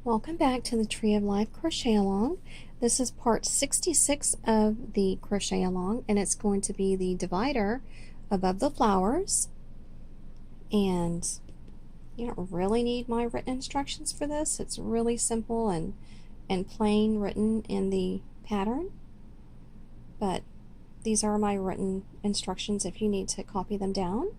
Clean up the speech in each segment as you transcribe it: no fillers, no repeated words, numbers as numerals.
Welcome back to the Tree of Life Crochet Along. This is part 66 of the Crochet Along, and it's going to be the divider above the flowers. And you don't really need my written instructions for this. It's really simple and plain written in the pattern. But these are my written instructions if you need to copy them down.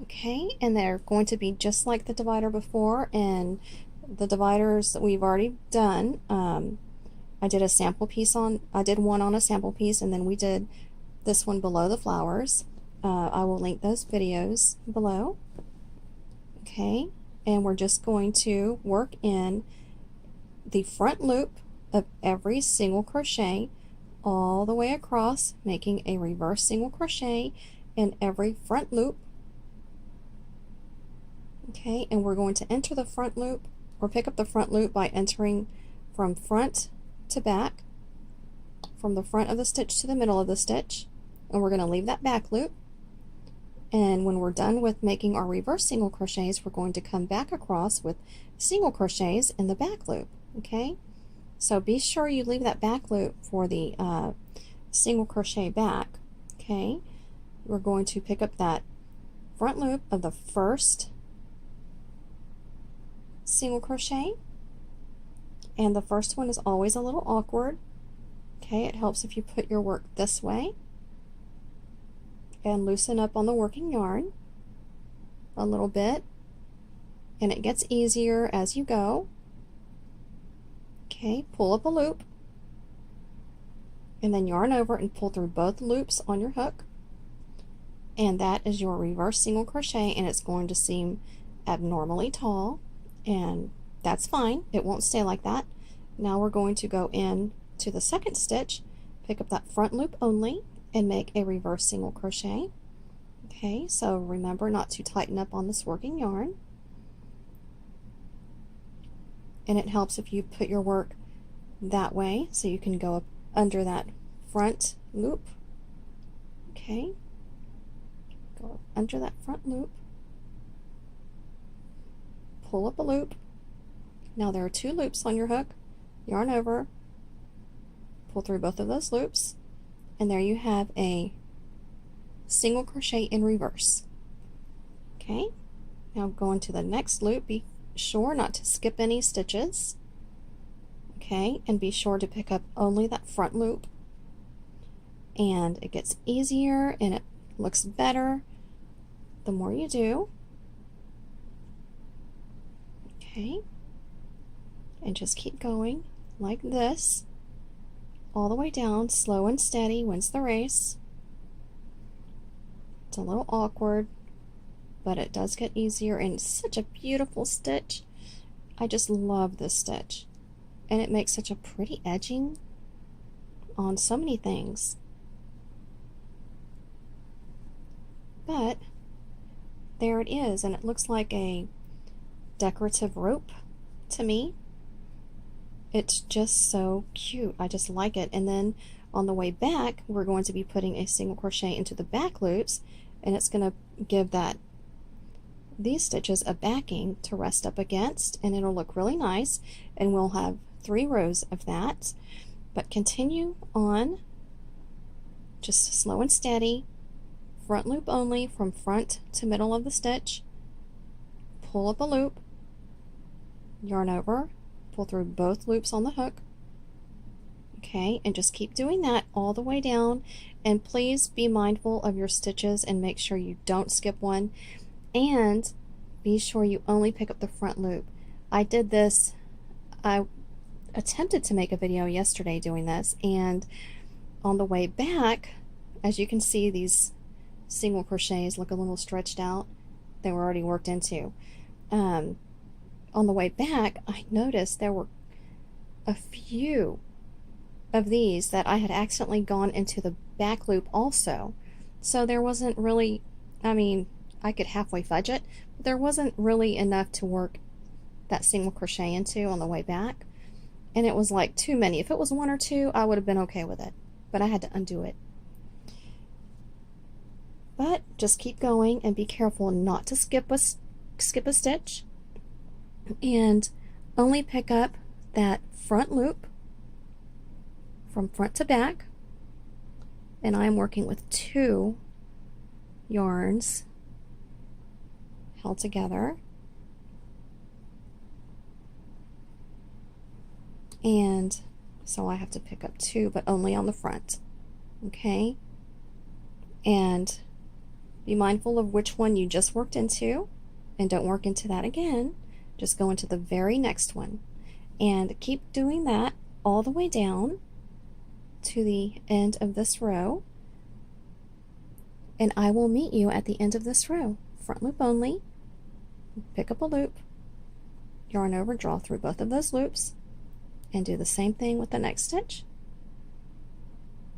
Okay, and they're going to be just like the divider before, and the dividers that we've already done. I did one on a sample piece, and then we did this one below the flowers. I will link those videos below. Okay, and we're just going to work in the front loop of every single crochet all the way across, making a reverse single crochet in every front loop. Okay, and we're going to enter the front loop, or pick up the front loop by entering from front to back, from the front of the stitch to the middle of the stitch, and we're going to leave that back loop. And when we're done with making our reverse single crochets, we're going to come back across with single crochets in the back loop. Okay, so be sure you leave that back loop for the single crochet back. Okay, we're going to pick up that front loop of the first single crochet, and the first one is always a little awkward. Okay, it helps if you put your work this way and loosen up on the working yarn a little bit, and it gets easier as you go. Okay, pull up a loop and then yarn over and pull through both loops on your hook, and that is your reverse single crochet, and it's going to seem abnormally tall, and that's fine. It won't stay like that. Now we're going to go in to the second stitch, pick up that front loop only, and make a reverse single crochet. Okay, so remember not to tighten up on this working yarn, and it helps if you put your work that way so you can go up under that front loop. Okay, go up under that front loop, pull up a loop. Now there are two loops on your hook, yarn over, pull through both of those loops, and there you have a single crochet in reverse. Okay, now go into the next loop. Be sure not to skip any stitches. Okay, and be sure to pick up only that front loop, and it gets easier and it looks better the more you do. Okay, and just keep going like this all the way down. Slow and steady wins the race. It's a little awkward, but it does get easier, and it's such a beautiful stitch. I just love this stitch, and it makes such a pretty edging on so many things. But there it is, and it looks like a decorative rope to me. It's just so cute. I just like it. And then on the way back, we're going to be putting a single crochet into the back loops, and it's going to give these stitches a backing to rest up against, and it'll look really nice, and we'll have 3 rows of that. But continue on, just slow and steady, front loop only from front to middle of the stitch, pull up a loop, yarn over, pull through both loops on the hook. Okay, and just keep doing that all the way down, and please be mindful of your stitches and make sure you don't skip one, and be sure you only pick up the front loop. I did this, I attempted to make a video yesterday doing this, and on the way back, as you can see, these single crochets look a little stretched out. They were already worked into. On the way back, I noticed there were a few of these that I had accidentally gone into the back loop also. So there wasn't really, I mean, I could halfway fudge it, but there wasn't really enough to work that single crochet into on the way back. And it was like too many. If it was 1 or 2, I would have been okay with it, but I had to undo it. But just keep going and be careful not to skip a stitch. and only pick up that front loop from front to back, and I'm working with 2 yarns held together, and so I have to pick up 2, but only on the front. Okay, and be mindful of which one you just worked into, and don't work into that again. Just go into the very next one and keep doing that all the way down to the end of this row, and I will meet you at the end of this row. Front loop only, pick up a loop, yarn over, draw through both of those loops, and do the same thing with the next stitch,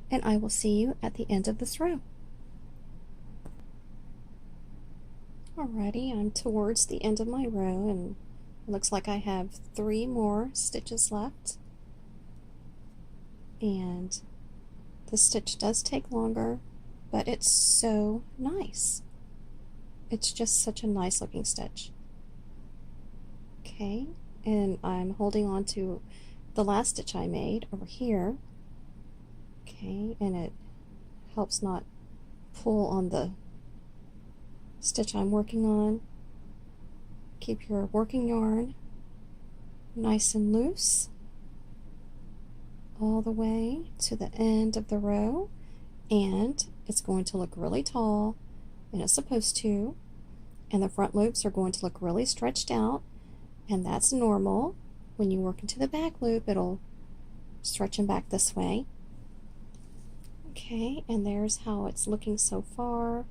and I will see you at the end of this row. Alrighty, I'm towards the end of my row, and it looks like I have 3 more stitches left, and the stitch does take longer, but it's so nice. It's just such a nice looking stitch. Okay, and I'm holding on to the last stitch I made over here. Okay, and it helps not pull on the stitch I'm working on. Keep your working yarn nice and loose all the way to the end of the row, and it's going to look really tall, and it's supposed to, and the front loops are going to look really stretched out, and that's normal. When you work into the back loop, it'll stretch them back this way. Okay, and there's how it's looking so far.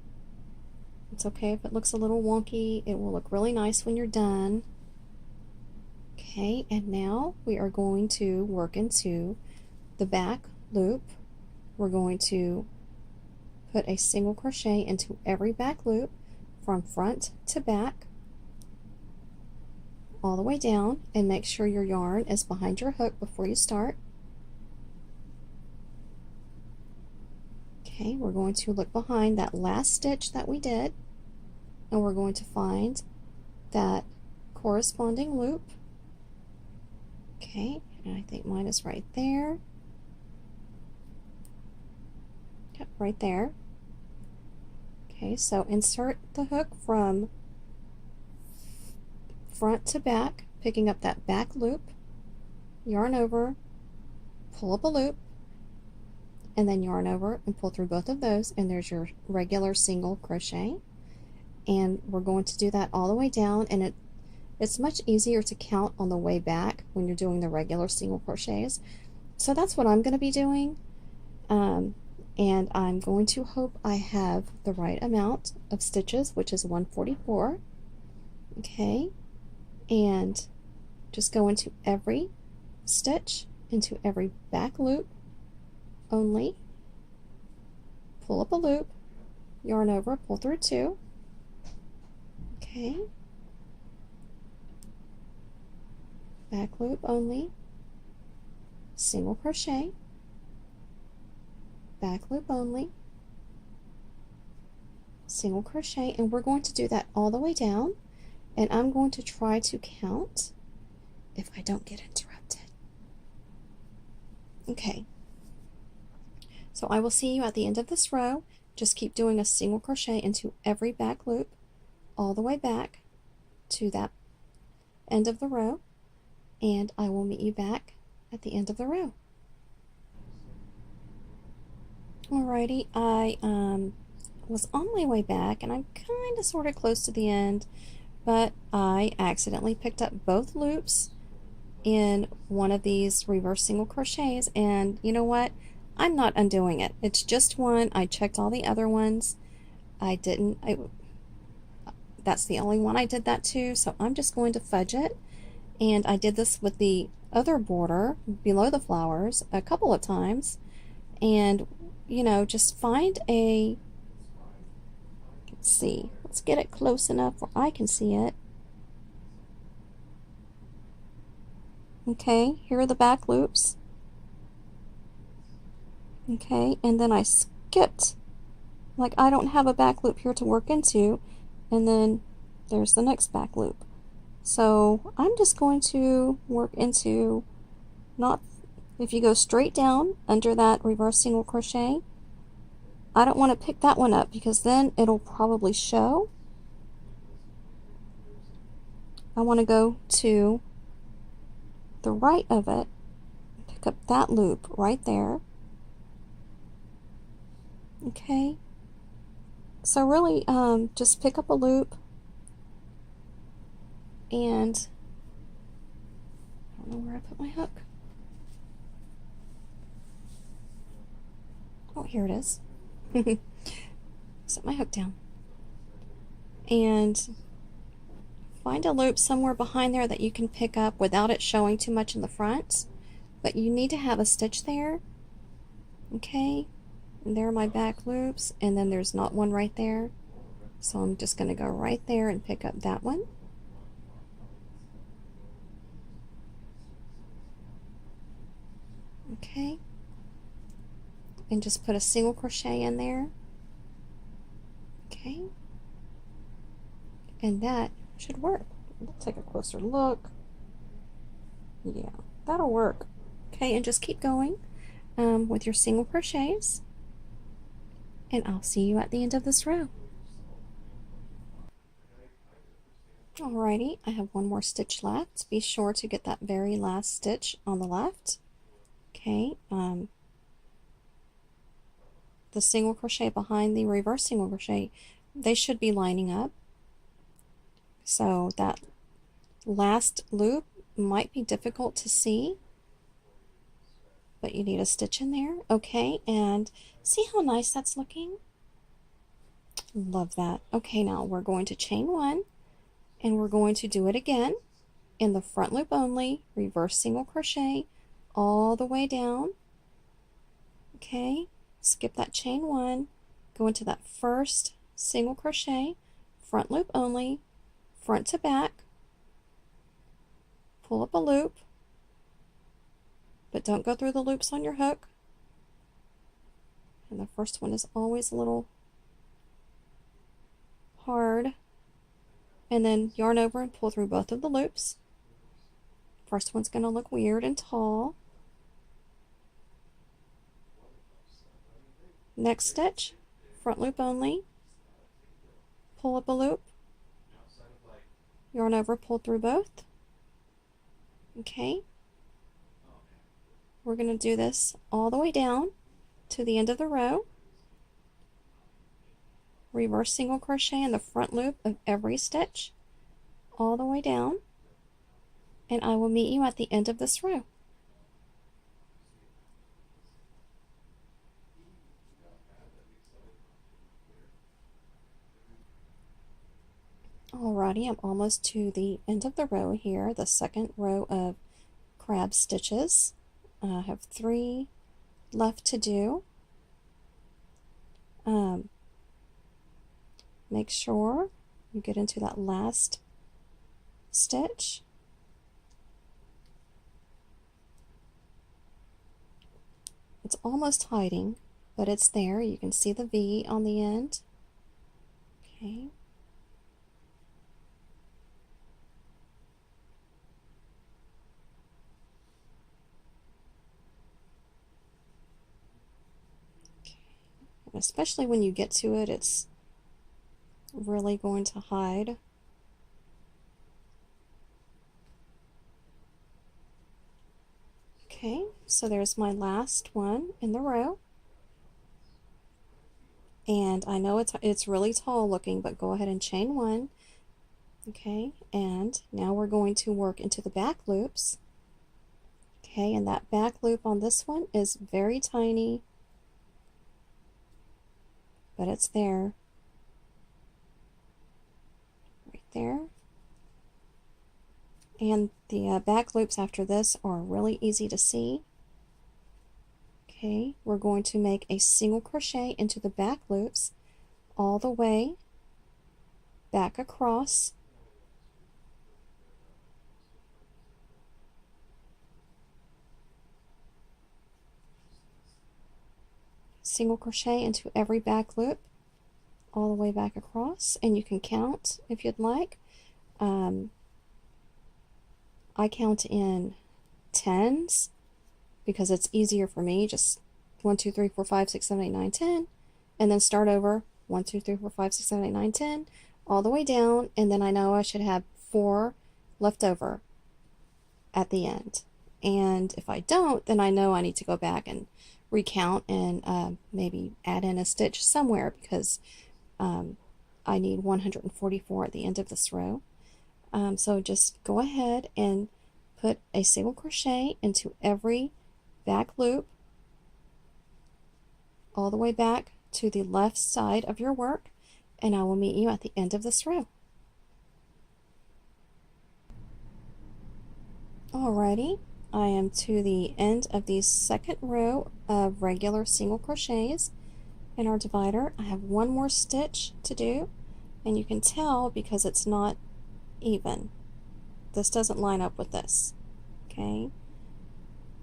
It's okay if it looks a little wonky. It will look really nice when you're done. Okay, and now we are going to work into the back loop. We're going to put a single crochet into every back loop from front to back all the way down, and make sure your yarn is behind your hook before you start. Okay, we're going to look behind that last stitch that we did, and we're going to find that corresponding loop. Okay, and I think mine is right there. Yep, right there. Okay, so insert the hook from front to back, picking up that back loop, yarn over, pull up a loop, and then yarn over and pull through both of those, and there's your regular single crochet. And we're going to do that all the way down, and it's much easier to count on the way back when you're doing the regular single crochets. So that's what I'm going to be doing, and I'm going to hope I have the right amount of stitches, which is 144. Okay, and just go into every stitch, into every back loop only, pull up a loop, yarn over, pull through 2. Okay, back loop only, single crochet, back loop only, single crochet, and we're going to do that all the way down, and I'm going to try to count if I don't get interrupted. Okay, so I will see you at the end of this row. Just keep doing a single crochet into every back loop all the way back to that end of the row, and I will meet you back at the end of the row. Alrighty, I was on my way back, and I'm kind of sort of close to the end, but I accidentally picked up both loops in one of these reverse single crochets, and you know what? I'm not undoing it. It's just one. I checked all the other ones. That's the only one I did that to, so I'm just going to fudge it. And I did this with the other border below the flowers a couple of times, and you know, just find a, let's see, let's get it close enough where I can see it. Okay, here are the back loops. Okay, and then I skipped, like I don't have a back loop here to work into, and then there's the next back loop. So I'm just going to work into, not, if you go straight down under that reverse single crochet, I don't want to pick that one up because then it'll probably show. I want to go to the right of it, pick up that loop right there. Okay, so really just pick up a loop, and I don't know where I put my hook. Oh, here it is. Set my hook down and find a loop somewhere behind there that you can pick up without it showing too much in the front, but you need to have a stitch there. Okay, and there are my back loops, and then there's not one right there, so I'm just going to go right there and pick up that one. Okay, and just put a single crochet in there. Okay, and that should work. Let's take a closer look. Yeah, that'll work. Okay, and just keep going with your single crochets, and I'll see you at the end of this row. Alrighty, I have one more stitch left. Be sure to get that very last stitch on the left. Okay, the single crochet behind the reverse single crochet, they should be lining up. So that last loop might be difficult to see, but you need a stitch in there. Okay, and see how nice that's looking? Love that. Okay, now we're going to chain one, and we're going to do it again in the front loop only, reverse single crochet all the way down. Okay, skip that chain one, go into that first single crochet, front loop only, front to back, pull up a loop, but don't go through the loops on your hook. And the first one is always a little hard. And then yarn over and pull through both of the loops. First one's going to look weird and tall. Next stitch, front loop only, pull up a loop, yarn over, pull through both. Okay, we're going to do this all the way down to the end of the row. Reverse single crochet in the front loop of every stitch all the way down, and I will meet you at the end of this row. Alrighty, I'm almost to the end of the row here, the second row of crab stitches. I have 3 left to do. Make sure you get into that last stitch. It's almost hiding, but it's there. You can see the V on the end. Okay. Especially when you get to it, it's really going to hide. Okay, so there's my last one in the row. And I know it's really tall looking, but go ahead and chain one. Okay, and now we're going to work into the back loops. Okay, and that back loop on this one is very tiny, but it's there. Right there. And the back loops after this are really easy to see. Okay, we're going to make a single crochet into the back loops all the way back across. Single crochet into every back loop all the way back across, and you can count if you'd like. I count in tens because it's easier for me. Just 1, 2, 3, 4, 5, 6, 7, 8, 9, 10, and then start over 1, 2, 3, 4, 5, 6, 7, 8, 9, 10, all the way down, and then I know I should have 4 left over at the end. And if I don't, then I know I need to go back and recount and maybe add in a stitch somewhere because I need 144 at the end of this row. So just go ahead and put a single crochet into every back loop all the way back to the left side of your work, and I will meet you at the end of this row. Alrighty, I am to the end of the second row of regular single crochets in our divider. I have one more stitch to do, and you can tell because it's not even. This doesn't line up with this. Okay,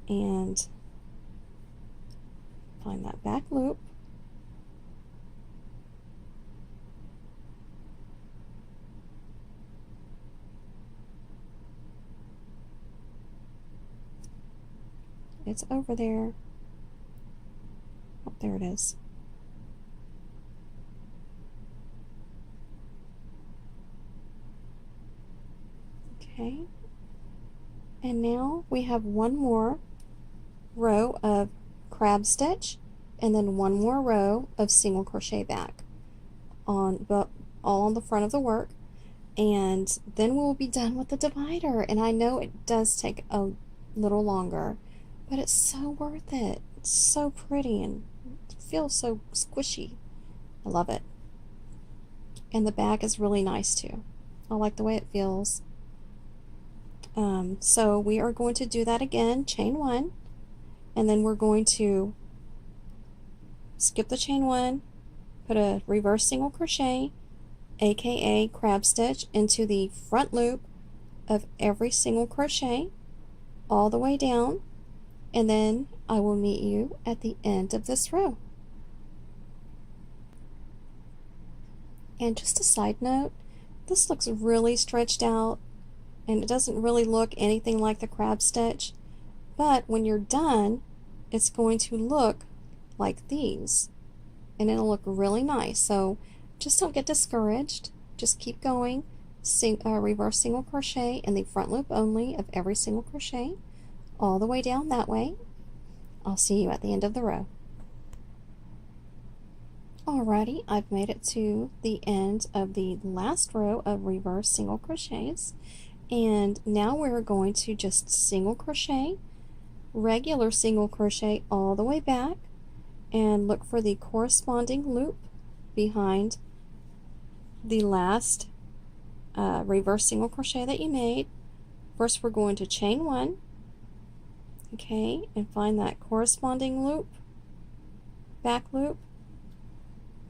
and find that back loop. It's over there. Oh, there it is. Okay, and now we have one more row of crab stitch and then one more row of single crochet back on all on the front of the work, and then we'll be done with the divider. And I know it does take a little longer, but it's so worth it. It's so pretty and it feels so squishy. I love it. And the back is really nice too. I like the way it feels. So we are going to do that again, chain 1, and then we're going to skip the chain 1, put a reverse single crochet, aka crab stitch, into the front loop of every single crochet all the way down, and then I will meet you at the end of this row. And just a side note, this looks really stretched out and it doesn't really look anything like the crab stitch, but when you're done it's going to look like these and it'll look really nice. So just don't get discouraged, just keep going. Reverse single crochet in the front loop only of every single crochet all the way down that way. I'll see you at the end of the row. Alrighty, I've made it to the end of the last row of reverse single crochets, and now we're going to just single crochet, regular single crochet all the way back, and look for the corresponding loop behind the last reverse single crochet that you made. First we're going to chain 1, okay, and find that corresponding loop, back loop,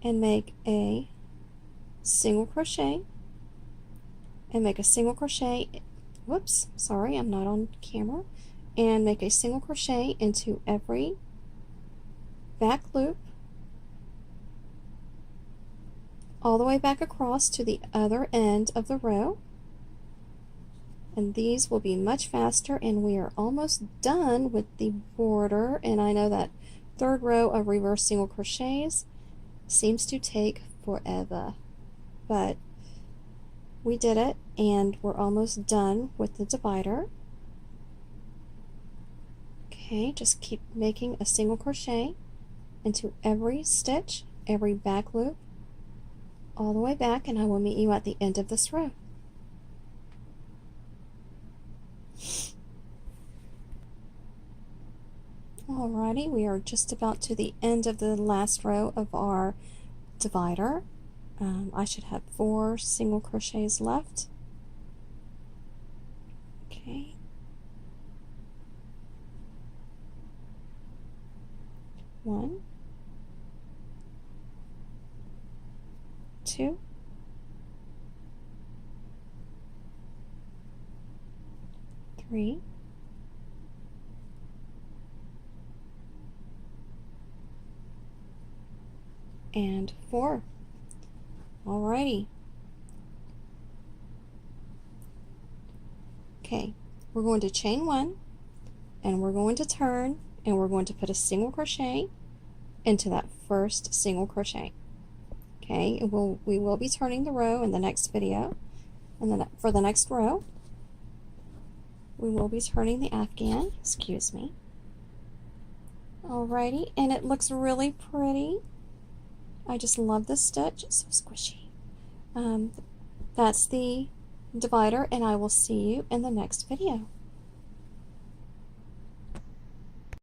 and make a single crochet and make a single crochet, whoops, sorry, I'm not on camera, and make a single crochet into every back loop all the way back across to the other end of the row. And these will be much faster, and we are almost done with the border. And I know that third row of reverse single crochets seems to take forever, but we did it and we're almost done with the divider. Okay, just keep making a single crochet into every stitch, every back loop all the way back, and I will meet you at the end of this row. Alrighty, we are just about to the end of the last row of our divider. I should have 4 single crochets left. Okay. One, 2, 3, and 4. Alrighty. Okay, we're going to chain 1, and we're going to turn, and we're going to put a single crochet into that first single crochet. Okay, we will be turning the row in the next video, and then for the next row we will be turning the Afghan, excuse me. Alrighty, and it looks really pretty. I just love this stitch, it's so squishy. That's the divider, and I will see you in the next video.